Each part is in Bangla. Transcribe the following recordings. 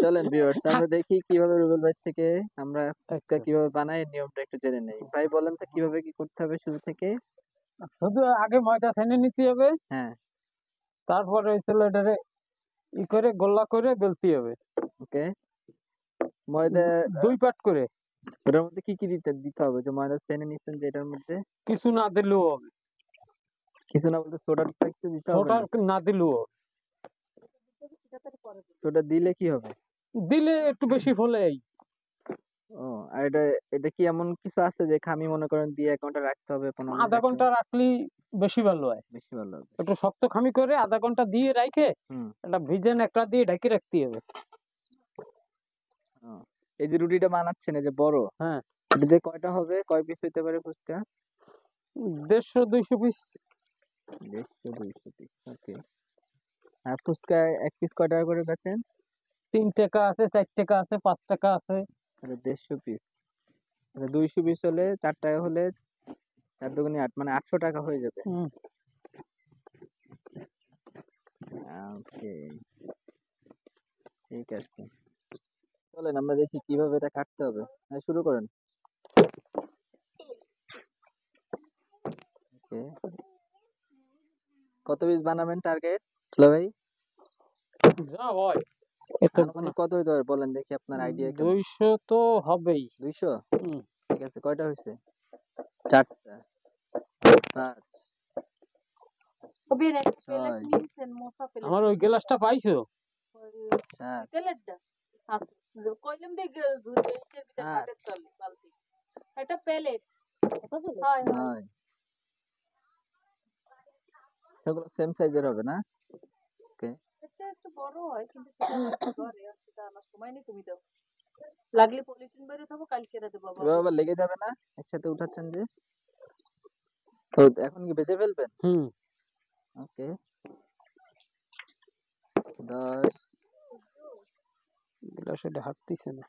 চলেন ভিউয়ার্স আমরা দেখি কিভাবে রুবেল ভাই থেকে আমরা ফুচকা কিভাবে বানাই এর নিয়মটা একটু জেনে নেই। ভাই বলেন তো কিভাবে কি করতে হবে শুরু থেকে? শুধু আগে ময়দা ছেনে নিতে হবে, হ্যাঁ তারপরে হইছিল এটারে ই করে গোল্লা করে বেলতে হবে। ওকে। ময়দা 2 পাট করে, ওটার মধ্যে কি কি দিতে দিতে হবে? যে ময়দা চেনে নিচ্ছেন যে এটার মধ্যে কিছু না দিলেও হবে, কিছু না বলতে সোডা কিছু দিতে হবে সোডা না? না দিলেও হবে। সোডা দিলে কি হবে? দিলে একটু বেশি ফলে এই। ও আর এটা এটা কি এমন কিছু আছে যে খামি মনে করেন দিয়ে 1 ঘন্টা রাখতে হবে 15 মিনিট আধা রাখতে ঘন্টা হবে? রাখলি বেশি ভালো হয়। বেশি ভালো হবে। একটু শক্ত খামি করে আধা ঘন্টা দিয়ে রাখে হুম। একটা ভিজেন একটা দিয়ে ঢেকে রাখতে হবে। ও, এই যে রুটিটা বানাচ্ছেন এই যে বড়, হ্যাঁ, এটাতে কয়টা হবে? কয় পিস হইতে পারে ফুচকা? 150-200 পিস। 150-200 পিস। ওকে। আর ফুচকা এক পিস কয় টাকা করে বেচেন? 3 টাকা আছে, 4 টাকা আছে, 5 টাকা আছে। আচ্ছা 150 পিস, আচ্ছা 200 পিস হলে 4 টাকা হলে 4 দুগুণে 8 মানে 800 টাকা হয়ে যাবে। হুম। ওকে ঠিক আছে, চলেন আমরা দেখি কিভাবে এটা কাটতে হবে। হ্যাঁ শুরু করেন। ওকে, কত পিস বানাবেন টার্গেট হ্যালো ভাই? যা হয় এত আনুমানিক কত হইতে পারে বলেন দেখি আপনার আইডিয়া কেমন? 200 তো হবেই। 200? হুম। ঠিক আছে, কয়টা হয়েছে? 4টা, 5, কবির একটা প্লেট 6, নিয়েছেন মোসা প্লেট আমার ওই গ্লাসটা পাইছো? 7, প্লেটটা কইলাম দে দুইশের ভিতর কাটে চলে বালতি এটা প্লেট হয় হয় 9, সেগুলো সেম সাইজের হবে না? ওকে, এটা একটু বড় হয় কিন্তু সেটা করে আর সেটা আমার সময় নেই তুমি দাও লাগলে পলিথিন বেরে দেবো কালকে রে দেবো বাবা এবার আবার লেগে যাবে না একসাথে উঠাচ্ছেন যে? তো এখন কি বেঁচে ফেলবেন? হুম। ওকে 10, গ্লাসটা হাঁটতিছে না।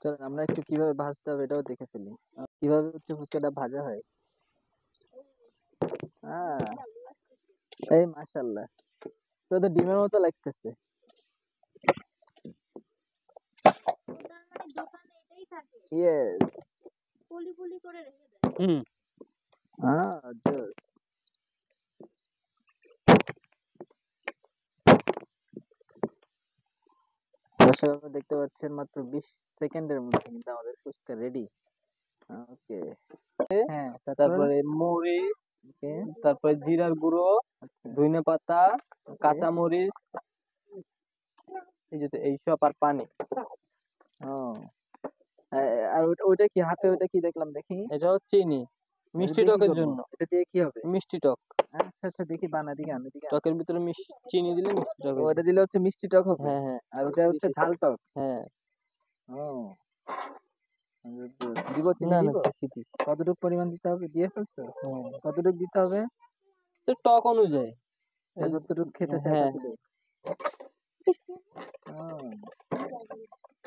চলেন আমরা একটু কিভাবে ভাজতে হবে এটাও দেখে ফেলি। কিভাবে হচ্ছে ফুচকাটা ভাজা হয়। এই মাশাআল্লাহ, তো তো ডিমের মতো লাগতেছে। দোকানে এটাই থাকে ইয়েস, পলি পলি করে রেখে দেয় হুম। জোস। দর্শক আপনারা দেখতে পাচ্ছেন মাত্র 20 সেকেন্ডের মধ্যে কিন্তু আমাদের ফুচকা রেডি। ওকে হ্যাঁ, তারপরে মরিচ, ওকে তারপরে জিরার গুঁড়ো, আচ্ছা ধনিয়া পাতা, ওকে কাঁচা মরিচ, এই যে এইসব আর পানি। ও আর ওইটা কি হাতে ওইটা কি দেখলাম দেখি? এটা হচ্ছে চিনি, মিষ্টি এটা দিয়ে কি টকের করবো? জন্য। এটা দিয়ে কি হবে? মিষ্টি টক। আচ্ছা আচ্ছা দেখি বানা দিকে আন দিকে আন। টকের ভিতরে চিনি দিলে মিষ্টি টক হয়ে ওটা যায়। দিলে হচ্ছে মিষ্টি টক হবে। হ্যাঁ হ্যাঁ। আর ওটা হচ্ছে ঝাল টক। হ্যাঁ। ও দিব চিনি না না দিব? দিছি দিছি। কতটুকু পরিমাণ দিতে হবে? দিয়ে ফেলছো? হ্যাঁ। কতটুকু দিতে হবে? তো টক অনুযায়ী। যতটুকু খেতে চাই হ্যাঁ। ততটুকু। ও,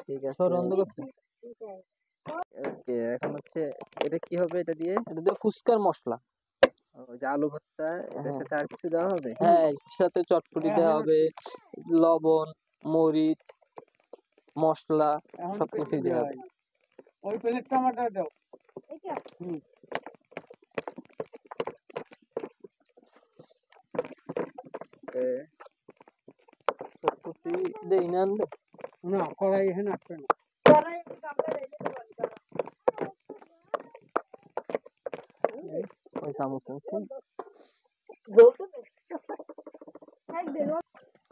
ঠিক আছে সর অন্ধ করছে। ওকে। এখন হচ্ছে এটা কি হবে এটা দিয়ে? এটা দিয়ে ফুচকার মশলা। ওই যে আলু ভর্তা এটার সাথে আর কিছু দেওয়া হবে? হ্যাঁ, এর সাথে চটপটি দেওয়া হবে, লবণ, মরিচ, মশলা সবকিছু দেওয়া হবে। ওই প্লেটটা আমাকে দাও। এটা ওকে চটপটি দেই না আনলে? না কড়াই এখানে আসবে না। কড়াই গামলা রেখে দেবো ওই চামচ আছে।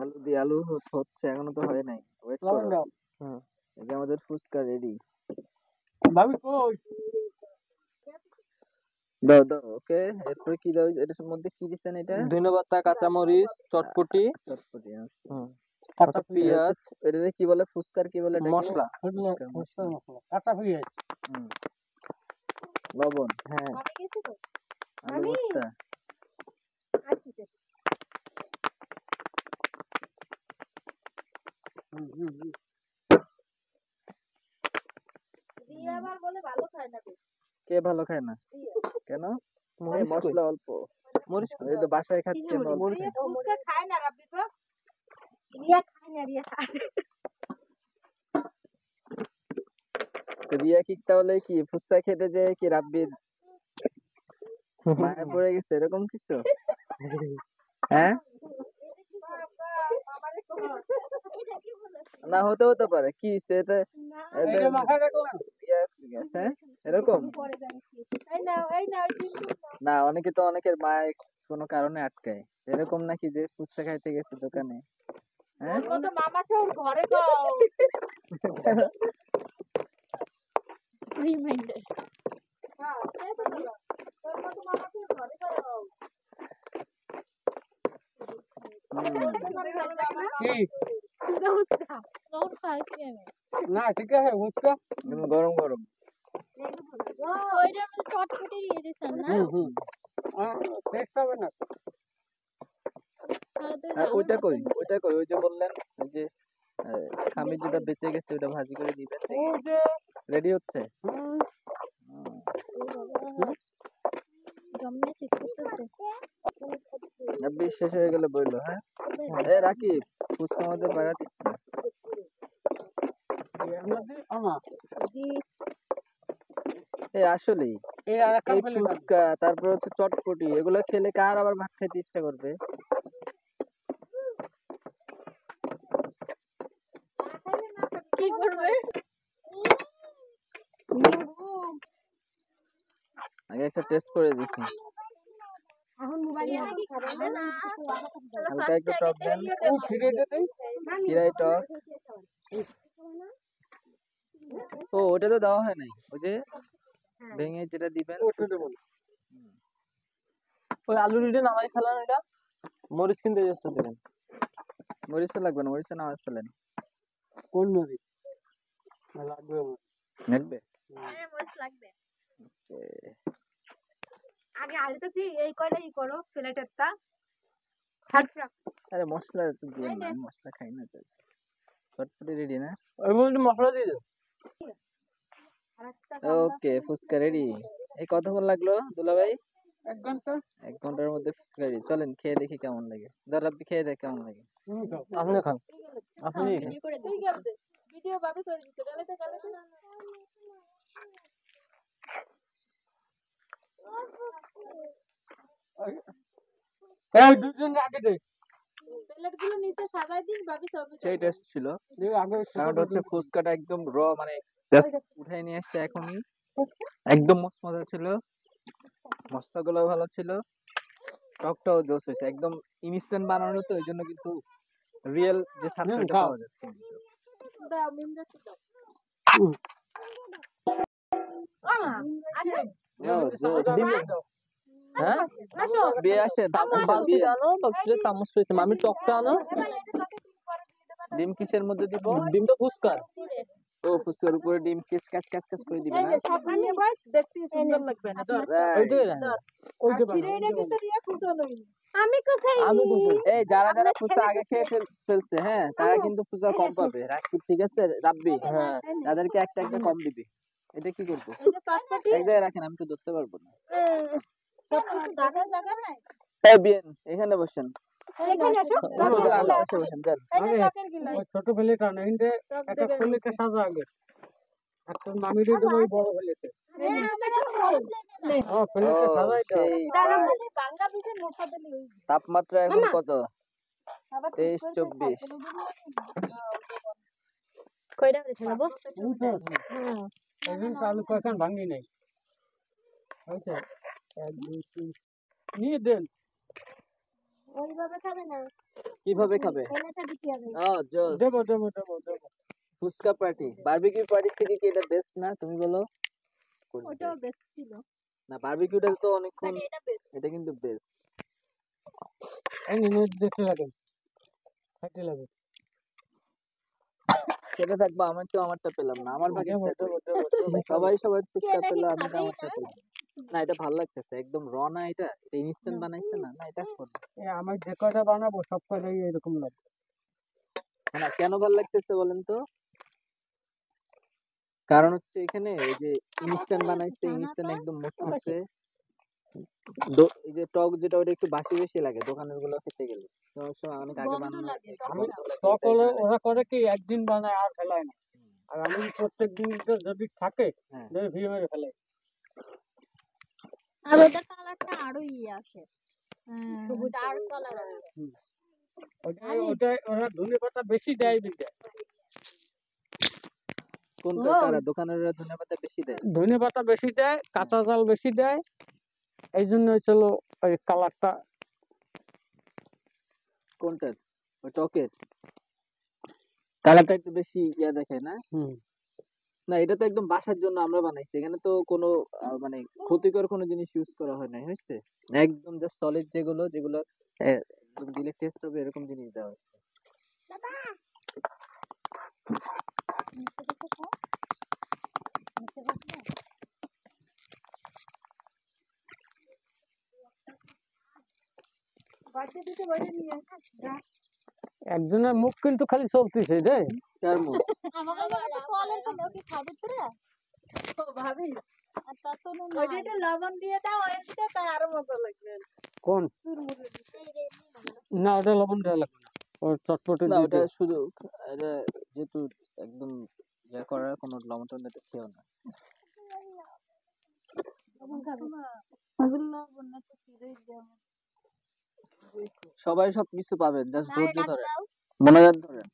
আলু দিয়ে আলু হচ্ছে এখনো তো হয় নাই, ওয়েট করো। দাও। হুম। এই যে আমাদের ফুচকা রেডি। ভাবি কই? দাও দাও ওকে। এরপরে কি দাও? এটার মধ্যে কি দিচ্ছেন এটা? ধনিয়া পাতা, কাঁচা মরিচ, চটপটি, চটপটি হুম, কাঁচা পেঁয়াজ, এটাকে কি বলে? ফুচকার কি বলে এটাকে? মশলা, ফুচকার মশলা মশলা। মশলা কাঁচা পেঁয়াজ। হুম, লবণ, হ্যাঁ, আমি গেছি তো আলু ভর্তা। আর কি চাই দিয়ে আবার বলে ভালো খায় না বেশ কে ভালো খায় না? কেন? এই মরিচ কই? মশলা অল্প। মরিচ কই? এই তো বাসায় খাচ্ছি আমরা অল্প খাই। ফুচকা খায় না রাব্বি তো তো রিয়া কি তাহলে কি ফুচকা খেতে যে কি রাব্বির মায়া পড়ে গেছে এরকম কিছু? হ্যাঁ, না হতে হতে পারে কি সেটা এইটা মাথায় রাখলাম। গেছে এরকম না, অনেকে তো অনেকের মায় কোনো কারণে আটকায়, এরকম নাকি যে ফুচকা খাইতে গেছে দোকানে? হ্যাঁ, ওর মতো মামা সে ওর ঘরে কও। হ্যাঁ, সেই তো বললাম। ওর মতো মামা সে ওর ঘরে কও। কি? ওর খাইছি আমি। না ঠিক আছে ফুচকা। গরম গরম। ওইটার মধ্যে চটপটি দিয়ে দিছেন না? হুম টেস্ট হবে না। ওইটা কই ওই যে বললেন ওই যে খামির যেটা বেঁচে গেছে ওটা ভাজি করে দিবেন, ওই যে রেডি হচ্ছে? হুম, রাব্বি শেষ হয়ে গেলে বললো। হ্যাঁ, এ রাকি ফুচকা মধ্যে বাড়াতিস না। এর মধ্যে আমা আসলেই এই আর একটা এই ফেলে দাও। ফুচকা তারপর হচ্ছে চটপটি এগুলো খেলে কার আবার ভাত খাইতে ইচ্ছা করবে? কি করবে? আগে একটা টেস্ট করে দেখি। হালকা একটু টক দেন। ও ফিরে যেতে কিরাই টক। ও ওটা তো দেওয়া হয় নাই, ওই যে ভেঙে যেটা দিবেন ওটা দেবো না। ওই আলু রিডে নামাই ফেলান, এটা মরিচ কিনতে যাচ্ছে দেবেন। মরিচ তো লাগবে না, মরিচ নামাজ ফেলেন। কোন নদী লাগবে আমার। লাগবে? আরে মশলা তো দিয়ে না, আমি মশলা খাই না তো। চটপটি রেডি না? ওই মধ্যে মশলা দিয়ে দেন। ওকে, ফুচকা রেডি। এই কতক্ষণ লাগলো দুলা ভাই? 1 ঘন্টা। 1 ঘন্টার মধ্যে ফুচকা রেডি। চলেন খেয়ে দেখি কেমন লাগে। রাব্বি খেয়ে দেখ কেমন লাগে। তুমি খাও। আপনি খান, আপনি খান। তুই গেলতে ভিডিও ভাবে করে দিছে গালেতে গালেতে এই দুজন আগে দে। প্লেট গুলো নিচে সাজাই দিস ভাবি সবই সেই টেস্ট ছিল। দে আগে কারণ হচ্ছে ফুচকাটা একদম র, মানে জাস্ট উঠাই নিয়ে আসছে এখনই, একদম মজা ছিল। মশলাগুলো ভালো ছিল, টকটাও জোস হয়েছে, একদম ইনস্ট্যান্ট বানানো তো এই জন্য কিন্তু রিয়েল যে স্বাদটা খাও। পাওয়া যাচ্ছে। দাও মিমরা দাও ও, জোস। হ্যাঁ, দিয়ে আসে বালতি আনো, বালতিতে চামচ রয়েছে, আমি টকটা আনো। ডিম কিসের মধ্যে দিব? ডিম তো ফুচকার। ও, ফুচকার উপরে ডিম কিস কাস কাস কাস করে দিবে না? সকালে বস দেখতে সুন্দর লাগবে না তো Right. আমি কোথায় আমি কোথায়? এই যারা যারা ফুচকা আগে খেয়ে ফেলছে, হ্যাঁ তারা কিন্তু ফুচকা কম পাবে। রাখি, ঠিক আছে রাব্বি? হ্যাঁ, তাদেরকে একটা একটা কম দিবি। এটা কি করবো? এই যে চটপটি এক জায়গায় রাখেন, আমি তো ধরতে পারবো না। জায়গা নাই এই বিয়েন, এখানে বসেন। এখানে আসো এসে বসেন, যান। এই যে টকের গিলাস ওই ছোট ফেলেটা না হিন্দে একটা ফেলেটা সাজা আগে। একটা মামির দেবো ওই বড় ফেলেতে। ও ফেলেটা সাজাই দাও। Okay. বাংলা বিজে মোটা দিলে তাপমাত্রা এখন কত? 23-24। কয়টা হয়েছে না একদিন চালু কয়েকখান ভাঙি নাই। হয়েছে 1 2 3 নিয়ে দেন। ওইভাবে খাবে না কিভাবে খাবে? ফেলেটা দিতে হবে ও জোস। দেবো। ফুচকা পার্টি, বারবিকিউ পার্টি থেকে কি এটা বেস্ট না? তুমি বলো। ওটাও বেস্ট ছিল না, বারবিকিউটা তো অনেকক্ষণ, মানে এটা বেস্ট এটা কিন্তু বেস্ট। এই নিয়ে দেখতে লাগে। খাইতে লাগে। সেটা থাকবো, আমি তো আমারটা পেলাম না, আমার ভাগে দেবো। সবাই ফুচকা এটা কি পেলো, আমি তো খাবেই আমারটা না? পেলাম না। এটা ভালো লাগতেছে, একদম র না, এটা ইনস্ট্যান্ট বানাইছে না, না এটা করো। আমার যে কয়টা বানাবো সব কয়টাই এরকম লাগবে। না, কেন ভালো লাগতেছে বলেন তো? কারণ হচ্ছে এখানে এই যে ইনস্ট্যান্ট বানাইছে, ইনস্ট্যান্ট একদম মুসমুসে, এই যে টক যেটা ওটা একটু বাসি বেশি লাগে দোকানের গুলো খেতে গেলে। অনেক সময় অনেক আগে গন্ধ বানানো লাগে, একটু টক আমি গন্ধ লাগে, টক এটা হলে এখানে লাগে ওরা না। করে কি একদিন বানায় আর ফেলায় না। আর আমি প্রত্যেক দিন যদি থাকে হ্যাঁ ভিড় মেরে ফেলে। আর ওটার কালারটা আরো আসে, ডার্ক কালার আসে। হুম। ওটা আরে ওটা ওরা ধনে পাতা বেশি দেয় বিদ্যা। কোনটা ও কারা দোকানের ধনেপাতা বেশি দেয়? ধনে পাতা বেশি দেয়, হ্যাঁ কাঁচা জাল বেশি দেয়, এই জন্য হচ্ছিল ওই কালারটা। কোনটার? ওই টকের কালারটা একটু বেশি ইয়া দেখায় না? হুম। না এটা তো একদম বাসার জন্য আমরা বানাইছি, এখানে তো কোনো মানে ক্ষতিকর কোনো জিনিস ইউজ করা হয় নাই, হয়েছে একদম জাস্ট সলিড যেগুলো যেগুলো একদম দিলে টেস্ট হবে এরকম জিনিস দেওয়া হয়েছে। একজনের মুখ কিন্তু খালি চলতেছে রে। কার মুখ? আমাকে বলে কলের পানি ওকে খাবে তোরা? ও ভাবি, আর তা তো না ওইটা একটু লবণ দিয়ে দাও ওই দিকে, তাই আরো মজা লাগবে। কোন? চুরমুরে না ওটা লবণ দেওয়া লাগবে না, ও চটপটে না দিয়ে ওটা দিও। শুধু এটা যেহেতু একদম ইয়া করার কোনো লবণ টবণ এটা খেও না। লবণ খাবে ওগুলো লবণ না তো ফিরেই দাও। সবাই সবকিছু পাবেন, জাস্ট গায়ে ধৈর্য ডাক ধরেন, দাও, মনোযোগ ধরেন।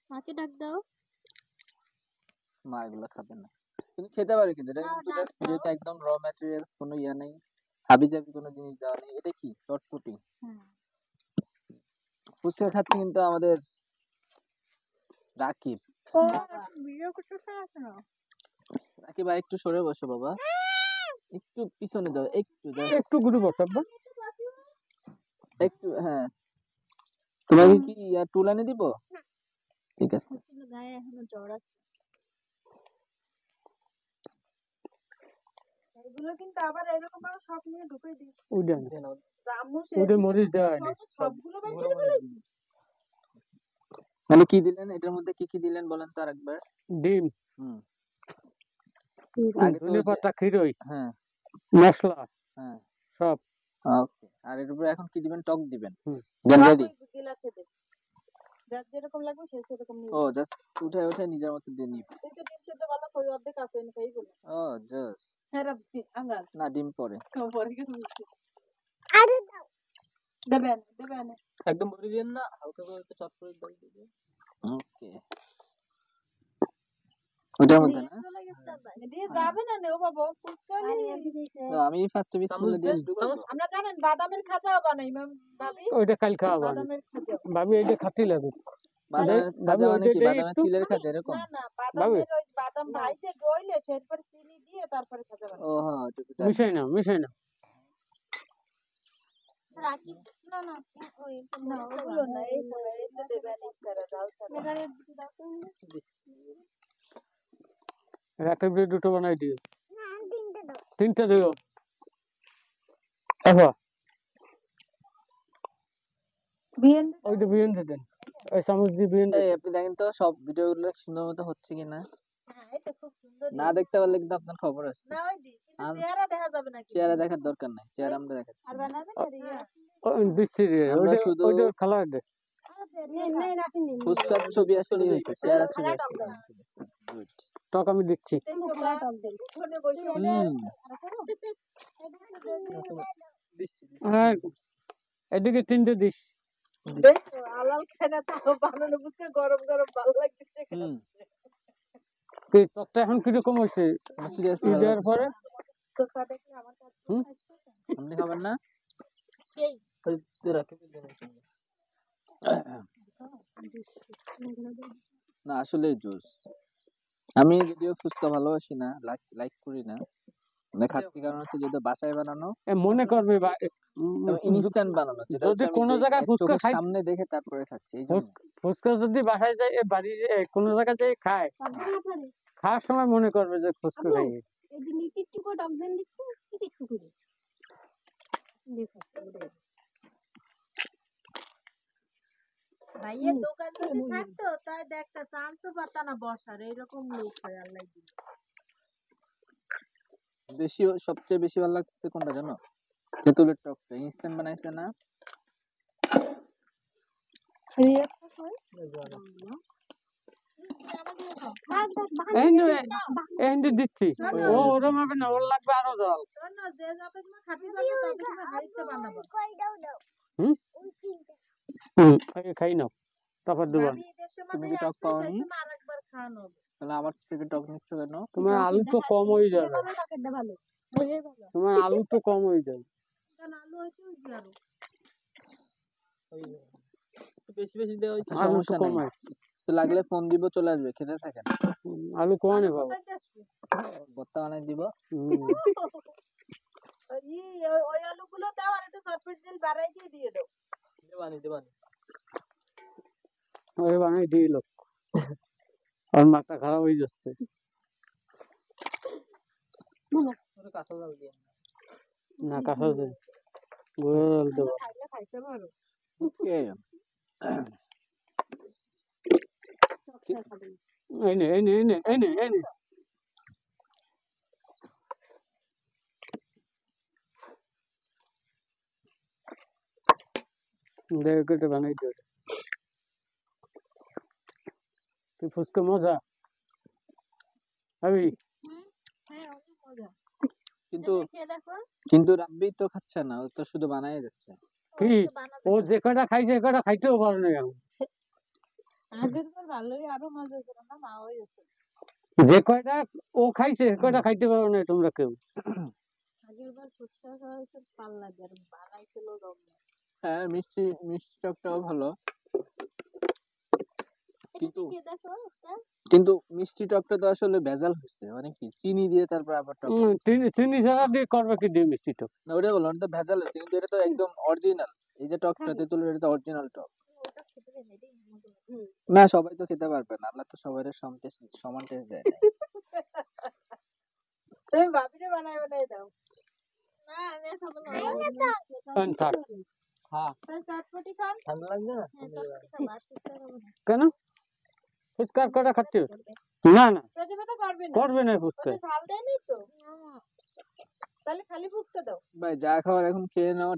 মাকে ডাক দাও। মা এগুলো খাবে না কিন্তু খেতে পারে, কিন্তু এটা দাও কিন্তু ডাক জাস্ট দাও। যেটা একদম র ম্যাটেরিয়ালস, কোনো ইয়া নেই, হাবি জাবি কোনো জিনিস দেওয়া নেই। এটা কি চটপটি ফুচকা খাচ্ছে কিন্তু আমাদের রাকিব। ভিডিও করতে আসো না। রাকিব আর একটু সরে বসো বাবা, একটু পিছনে যাও, একটু just একটু গুরু বসাবো। একটু, হ্যাঁ তোমাকে কি ইয়া টুল এনে দিব? ঠিক আছে। গায়ে এখনো জ্বর আছে। এগুলো কিন্তু আবার এরকম ভাবে সব নিয়ে ঢুকে দিস। ওইটা রামু ওইটা মরিচ দেওয়া হয়নি। সবগুলো বের করে ফেলেছি। মানে কি দিলেন এটার মধ্যে, কি কি দিলেন বলেন তো আরেকবার। ডিম, হুম আগে তো ধনে পাতা, খিরই, হ্যাঁ মশলা হ্যাঁ সব। ওকে। আর এর উপরে এখন কি দিবেন? টক দিবেন। হুম। দেন রেডি। গিলাসে দে, যার যেরকম লাগবে সে সেরকম নিয়ে। ও জাস্ট উঠে উঠে নিজের মতো দিয়ে নিব। তুই তো ডিম সেদ্ধ ভালো কই অর্ধেক আছে না খাই বলে। ও জাস্ট হ্যাঁ রাব্বি আমরা না ডিম পরে পরে কিছু বলছি। আরে দাও, দেবেন দেবেন। একদম ভরে দিয়েন না, হালকা করে একটু চটপটি ডাল দিয়ে। ওকে ওটার মধ্যে না। দিয়ে যাবে না নে ও বাবা ফুচকালি। তো আমি ফার্স্টে বিসমিল্লাহ দিয়ে শুরু করব। আমরা জানেন বাদামের খাজাও বানাই ভাবি। ওইটা কাল খাওয়াবো আমি। বাদামের খাজা ভাবি এইটা খাতে লাগে। বাদামের ভাবি খাজা মানে ওইটা কি? দেই বাদামের একটু। তিলের খাজা এরকম? না না ভাবি বাদামের ওই বাদাম ভাইতে ডইলে সেরপর চিনি দিয়ে তারপরে খাজা বানাই। ও হ্যাঁ এটা তো জানি। মিশাই না, মিশাই না। রাখি না না ওই না ওগুলো না এই এইটা দেবেন ইচ্ছারা ডাল ছাড়া। মেগারে দিতে দাও তো। রাকিব দুটো বানাই দিও। না তিনটে দাও। তিনটা দিও। আচ্ছা বিয়েন ওইটা বিরিয়ানি দেন, ওই চামচ দিয়ে বিরিয়ানি এই আপনি দেখেন তো সব ভিডিওগুলো সুন্দর মতো হচ্ছে কিনা। হ্যাঁ এটা খুব সুন্দর। না দেখতে পারলে কিন্তু আপনার খবর আছে। না ওই দি কিন্তু চেহারা দেখা যাবে না কি। চেহারা দেখার দরকার নাই, চেহারা আমরা দেখাচ্ছি আর না। বানাবেন আর ইয়া। দিচ্ছি রে। আমরা ওইটা শুধু ওইটা খালার দে। নেই নেই রাখেন দিন। ফুচকার ছবি আসলেই হয়েছে, চেহারা ছবি আসছে না। ঠিক আছে গুড। টক আমি দিচ্ছি। খালা টক দেন। ওখানে বসে আর এদিকে তিনটে দিস। দেখো আলাল খানা তো বানানো বুঝতে গরম গরম ভালো লাগছে। হুম কি টকটা এখন কিরকম হয়েছে সিরিয়াসলি ভালো ঈদের লাগছে। পরে? তো তা দেখলে আমার কাছে হুম? আপনি খাবেন না? সেই ওই তো রাখি দিন। না আসলে জুস। আমি যদিও ফুচকা ভালোবাসি না, লাইক করি না, মানে খাচ্ছি কারণ হচ্ছে যেহেতু বাসায় বানানো মনে করবে এবং ইনস্ট্যান্ট বানানো, যেটা যদি হচ্ছে আমি কোনো জায়গায় ফুচকা চোখের খাই, সামনে দেখে তারপরে খাচ্ছি, এই জন্য। ফুচকা যদি বাসায় যায় বাড়ির কোনো জায়গায় যায় খায়, খাওয়ার সময় মনে করবে যে ফুচকা খাই। এই যে নিচে একটু করে টক দেন দিচ্ছি একটু করে দেখো ভাইয়ের দোকান যদি থাকতো তাই দেখতে চান্সও পাতা না বসার, এইরকম লোক হয় আল্লাহ দিলে। সবচেয়ে বেশি ভালো লাগছে কোনটা জানো? তেঁতুলের টকটা ইনস্ট্যান্ট বানাইছে না? এন্ড দিচ্ছি ও ওরম হবে না, ওর লাগবে আরো জল। যে যত সময় খাতি পাবো তত সময় হাইতে বানাবো। আগে খাই নাও, তারপর দেবো। আমি দেশের তুমি মধ্যে কি টক আসলে পাওনি? সেই সময় আরেকবার খাওয়ানো হবে। তাহলে আমার থেকে টক নিচ্ছ কেন? তোমার আলু তো কম হয়ে যাবে, টকেরটা ভালো, ওইটাই ভালো। তোমার আলু তো কম হয়ে যাবে। কারণ আলু হয়তো ওই যে আরো। বেশি বেশি দেওয়া হয়েছে। আলু তো সমস্যা কম নাই, হয়, তো লাগলে ফোন দিব, চলে আসবে, খেতে থাকেন। আলু কম নেই বাবা। কোথায় আসবে? ভর্তা বানাই দিব। ওই আলুগুলো দাও আর একটু সরষের তেল বাড়াই দিয়ে দাও। দেবানি দেবানি ওই বানাই দিল, আর মাথা খারাপ হয়ে যাচ্ছে। কাঁচা জাল দিয়ে না কাঁচা জল, গুঁড়ো জল দেবো। খাইলে খাইতে পারো। ওকে, এই নে এই নে এই নে এই নে এই নে। দেখ এটা বানাই দিও। কি ফুচকা মজা আমি হ্যাঁ অনেক মজা। কিন্তু খেয়ে দেখো। কিন্তু রাব্বি তো খাচ্ছে না, ও তো শুধু বানাই যাচ্ছে। কি ও যে কটা খাইছে কটা খাইতেও পারে না এখন। আগের বার ভালোই আরো মজা ছিল না, মা ওই যে কয়টা ও খাইছে কয়টা খাইতে পারো না তোমরা কেউ। আগের বার ফুচকা খাওয়া হয়েছে পাল্লা দিয়ে, আর বানাইছিল দম। হ্যাঁ, মিষ্টি মিষ্টি টকটাও ভালো, কিন্তু খেয়ে দেখো একটা। কিন্তু মিষ্টি টকটা তো আসলে ভেজাল হচ্ছে, মানে কি চিনি দিয়ে তারপর আবার টক। চিনি ছাড়া দিয়ে করবে কি দিয়ে মিষ্টি টক। না ওটা বললাম, এটা তো ভেজাল হচ্ছে, কিন্তু এটা তো একদম অরিজিনাল। এই যে টকটা তেঁতুলের, এটা তো অরিজিনাল টক। ওটা খেতে দেয় না, এটাই মজা লাগে। না সবাই তো খেতে পারবে না, আল্লাহ তো সবাই সমান টেস্ট দেয় না। তুমি ভাবিরে বানাই বানাই দাও। না আমি আর খাবো না। খান থাক। হ্যাঁ তাই চটপটি খান। ঠান্ডা লাগবে না? হ্যাঁ চটপটি খাবো, আর ফুচকা খাবো না। কেন ফুচকার কটা খাচ্ছে? না না পেটে ব্যথা করবে না। করবে না ফুচকা। ওটা ঝাল দেয়নি তো। তাহলে খালি ফুচকা দাও। ভাই যা খাওয়ার এখন খেয়ে নাও।